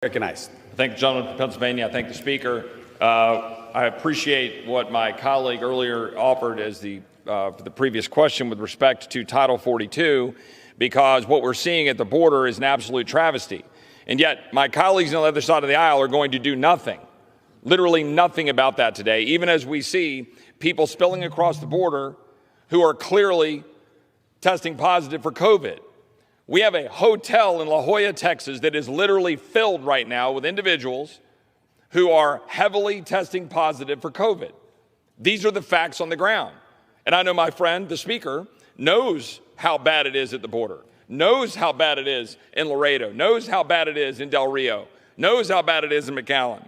Recognized. Thank the gentleman from Pennsylvania. I thank the Speaker. I appreciate what my colleague earlier offered as the previous question with respect to Title 42, because what we're seeing at the border is an absolute travesty. And yet my colleagues on the other side of the aisle are going to do nothing, literally nothing about that today, even as we see people spilling across the border who are clearly testing positive for COVID. We have a hotel in La Jolla, Texas, that is literally filled right now with individuals who are heavily testing positive for COVID. These are the facts on the ground. And I know my friend, the Speaker, knows how bad it is at the border, knows how bad it is in Laredo, knows how bad it is in Del Rio, knows how bad it is in McAllen.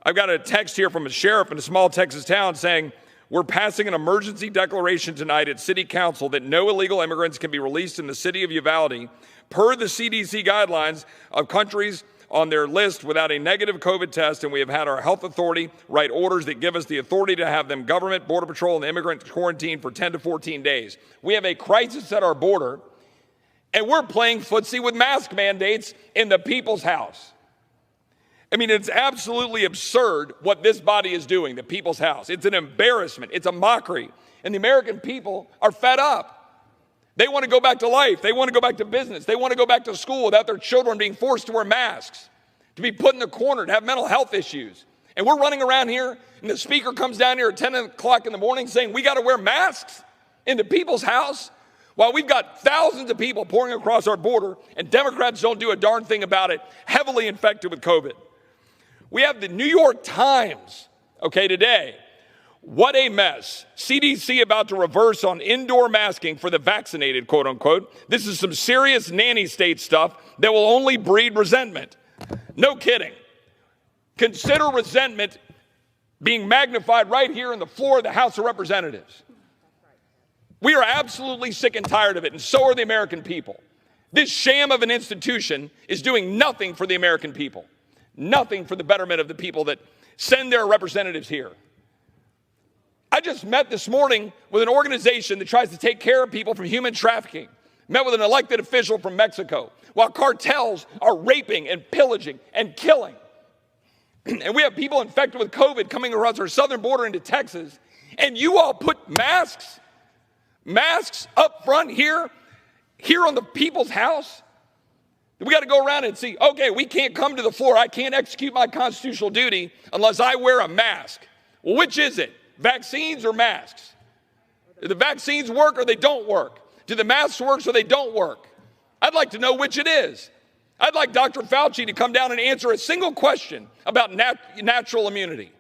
I've got a text here from a sheriff in a small Texas town saying, "We're passing an emergency declaration tonight at City Council that no illegal immigrants can be released in the city of Uvalde per the CDC guidelines of countries on their list without a negative COVID test, and we have had our health authority write orders that give us the authority to have them government, Border Patrol, and the immigrant quarantine for 10 to 14 days. We have a crisis at our border, and we're playing footsie with mask mandates in the people's house. I mean, it's absolutely absurd what this body is doing, the people's house. It's an embarrassment. It's a mockery. And the American people are fed up. They want to go back to life. They want to go back to business. They want to go back to school without their children being forced to wear masks, to be put in the corner, to have mental health issues. And we're running around here, and the Speaker comes down here at 10 o'clock in the morning saying we got to wear masks in the people's house while we've got thousands of people pouring across our border, and Democrats don't do a darn thing about it, heavily infected with COVID. We have the New York Times, today. What a mess. CDC about to reverse on indoor masking for the vaccinated, quote unquote. This is some serious nanny state stuff that will only breed resentment. No kidding. Consider resentment being magnified right here on the floor of the House of Representatives. We are absolutely sick and tired of it, and so are the American people. This sham of an institution is doing nothing for the American people. Nothing for the betterment of the people that send their representatives here. I just met this morning with an organization that tries to take care of people from human trafficking. Met with an elected official from Mexico while cartels are raping and pillaging and killing. And we have people infected with COVID coming across our southern border into Texas. And you all put masks up front here on the people's house. We got to go around and see, okay, we can't come to the floor. I can't execute my constitutional duty unless I wear a mask. Well, which is it? Vaccines or masks? Do the vaccines work or they don't work? Do the masks work or they don't work? I'd like to know which it is. I'd like Dr. Fauci to come down and answer a single question about natural immunity.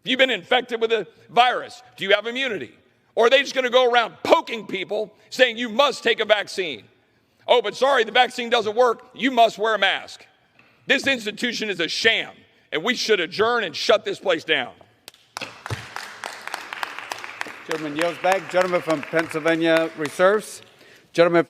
If you've been infected with a virus, do you have immunity? Or are they just going to go around poking people saying you must take a vaccine? Oh, but sorry, the vaccine doesn't work. You must wear a mask. This institution is a sham, and we should adjourn and shut this place down. Gentleman yields back. Gentleman from Pennsylvania reserves. Gentleman